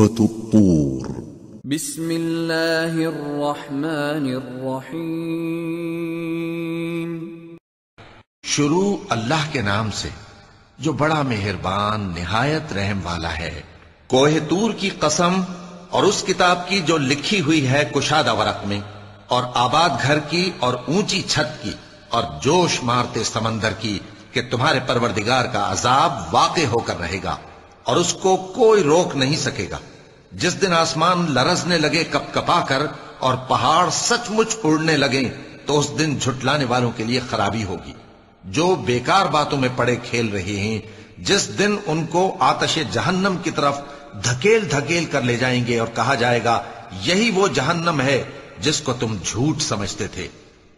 سورة الطور بسم اللہ الرحمن الرحیم شروع اللہ کے نام سے جو بڑا مہربان نہایت رحم والا ہے۔ کوہ طور کی قسم اور اس کتاب کی جو لکھی ہوئی ہے کشادہ ورق میں، اور آباد گھر کی اور اونچی چھت کی، اور جوش مارتے سمندر کی کہ تمہارے پروردگار کا عذاب واقع ہو کر رہے گا اور اس کو کوئی روک نہیں سکے گا۔ جس دن آسمان لرزنے لگے کپ کپا کر اور پہاڑ سچ مچ اڑنے لگیں تو اس دن جھٹلانے والوں کے لیے خرابی ہوگی۔ جو بیکار باتوں میں پڑے کھیل رہے ہیں، جس دن ان کو آتش جہنم کی طرف دھکیل دھکیل کر لے جائیں گے اور کہا جائے گا یہی وہ جہنم ہے جس کو تم جھوٹ سمجھتے تھے۔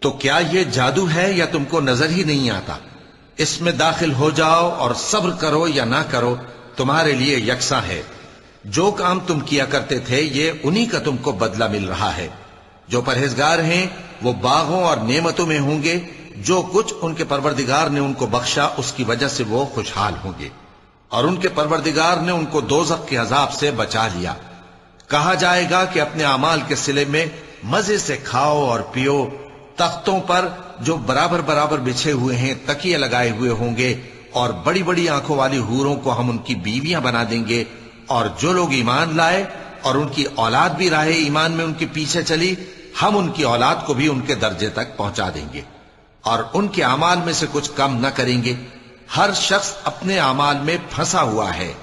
تو کیا یہ جادو ہے یا تم کو نظر ہی نہیں آتا؟ اس میں داخل ہو جاؤ اور صبر کرو یا نہ کرو تمہارے لیے یکساں ہے۔ جو کام تم کیا کرتے تھے یہ انہی کا تم کو بدلہ مل رہا ہے۔ جو پرہیزگار ہیں وہ باغوں اور نعمتوں میں ہوں گے، جو کچھ ان کے پروردگار نے ان کو بخشا اس کی وجہ سے وہ خوشحال ہوں گے، اور ان کے پروردگار نے ان کو دوزخ کے عذاب سے بچا لیا۔ کہا جائے گا کہ اپنے اعمال کے صلے میں مزے سے کھاؤ اور پیو، تختوں پر جو برابر برابر بچھے ہوئے ہیں تکیے لگائے ہوئے ہوں گے، اور بڑی بڑی آنکھوں والی حوروں کو ہم ان کی بیویاں بنا دیں گے۔ اور جو لوگ ایمان لائے اور ان کی اولاد بھی راہ ایمان میں ان کے پیچھے چلی، ہم ان کی اولاد کو بھی ان کے درجے تک پہنچا دیں گے اور ان کے اعمال میں سے کچھ کم نہ کریں گے۔ ہر شخص اپنے اعمال میں پھنسا ہوا ہے،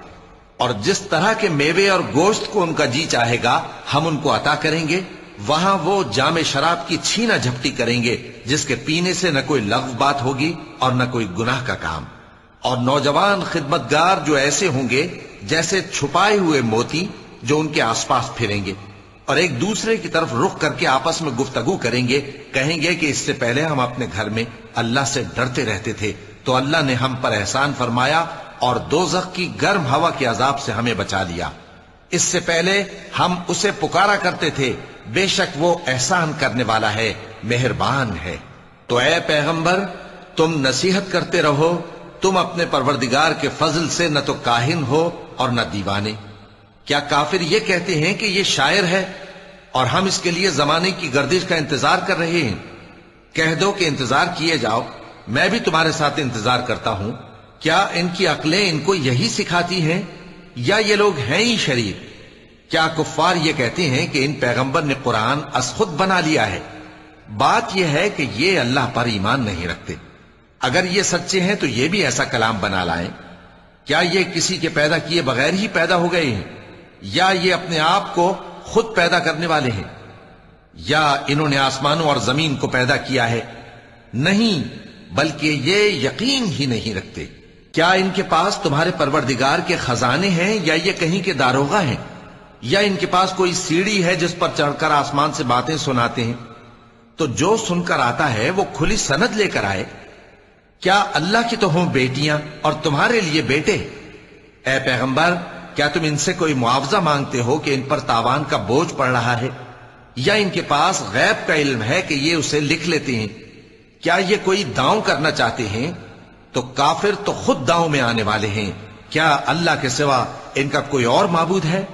اور جس طرح کے میوے اور گوشت کو ان کا جی چاہے گا ہم ان کو عطا کریں گے۔ وہاں وہ جام شراب کی چھینا جھپٹی کریں گے جس کے پینے سے نہ کوئی لغو بات ہوگی اور نہ کوئی گناہ کا کام۔ اور نوجوان خدمتگار جو ایسے ہوں گے جیسے چھپائے ہوئے موتی جو ان کے آس پاس پھریں گے اور ایک دوسرے کی طرف رخ کر کے آپس میں گفتگو کریں گے، کہیں گے کہ اس سے پہلے ہم اپنے گھر میں اللہ سے ڈرتے رہتے تھے تو اللہ نے ہم پر احسان فرمایا اور دوزخ کی گرم ہوا کے عذاب سے ہمیں بچا لیا۔ اس سے پہلے ہم اسے پکارا کرتے تھے، بے شک وہ احسان کرنے والا ہے، مہربان ہے۔ تو اے پیغمبر تم نصیحت کرتے رہو، تم اپنے پروردگار کے فضل سے نہ تو کاہن ہو اور نہ دیوانے۔ کیا کافر یہ کہتے ہیں کہ یہ شاعر ہے اور ہم اس کے لیے زمانے کی گردش کا انتظار کر رہے ہیں؟ کہہ دو کہ انتظار کیے جاؤ، میں بھی تمہارے ساتھ انتظار کرتا ہوں۔ کیا ان کی عقلیں ان کو یہی سکھاتی ہیں یا یہ لوگ ہیں ہی شریر؟ کیا کفار یہ کہتے ہیں کہ ان پیغمبر نے قرآن از خود بنا لیا ہے؟ بات یہ ہے کہ یہ اللہ پر ایمان نہیں رکھتے۔ اگر یہ سچے ہیں تو یہ بھی ایسا کلام بنا لائیں۔ کیا یہ کسی کے پیدا کیے بغیر ہی پیدا ہو گئے ہیں، یا یہ اپنے آپ کو خود پیدا کرنے والے ہیں، یا انہوں نے آسمانوں اور زمین کو پیدا کیا ہے؟ نہیں، بلکہ یہ یقین ہی نہیں رکھتے۔ کیا ان کے پاس تمہارے پروردگار کے خزانے ہیں یا یہ کہیں کے داروغہ ہیں، یا ان کے پاس کوئی سیڑھی ہے جس پر چڑھ کر آسمان سے باتیں سناتے ہیں؟ تو جو سن کر آتا ہے وہ کھلی سند لے کر آئے۔ کیا اللہ کی تو ہوں بیٹیاں اور تمہارے لیے بیٹے؟ اے پیغمبر کیا تم ان سے کوئی معاوضہ مانگتے ہو کہ ان پر تاوان کا بوجھ پڑ رہا ہے، یا ان کے پاس غیب کا علم ہے کہ یہ اسے لکھ لیتے ہیں؟ کیا یہ کوئی داؤں کرنا چاہتے ہیں؟ تو کافر تو خود داؤں میں آنے والے ہیں۔ کیا اللہ کے سوا ان کا کوئی اور معبود ہے؟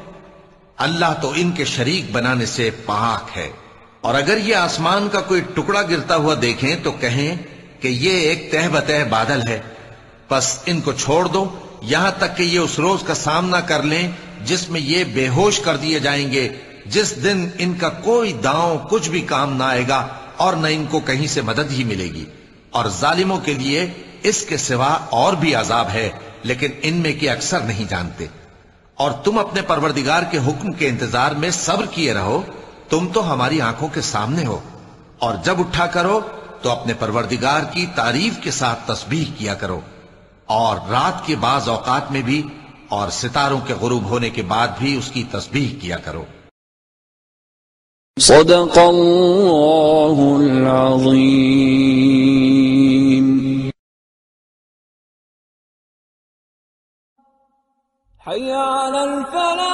اللہ تو ان کے شریک بنانے سے پاک ہے۔ اور اگر یہ آسمان کا کوئی ٹکڑا گرتا ہوا دیکھیں تو کہیں کہ یہ ایک تہ بتہ بادل ہے، پس ان کو چھوڑ دو یہاں تک کہ یہ اس روز کا سامنا کر لیں جس میں یہ بے ہوش کر دیے جائیں گے، جس دن ان کا کوئی داؤں کچھ بھی کام نہ آئے گا اور نہ ان کو کہیں سے مدد ہی ملے گی۔ اور ظالموں کے لیے اس کے سوا اور بھی عذاب ہے، لیکن ان میں کے اکثر نہیں جانتے۔ اور تم اپنے پروردگار کے حکم کے انتظار میں صبر کیے رہو، تم تو ہماری آنکھوں کے سامنے ہو۔ اور جب اٹھا کرو تو اپنے پروردگار کی تعریف کے ساتھ تسبیح کیا کرو، اور رات کے بعض اوقات میں بھی اور ستاروں کے غروب ہونے کے بعد بھی اس کی تسبیح کیا کرو۔ صدق اللہ العظیم۔ حی علی الفلاح۔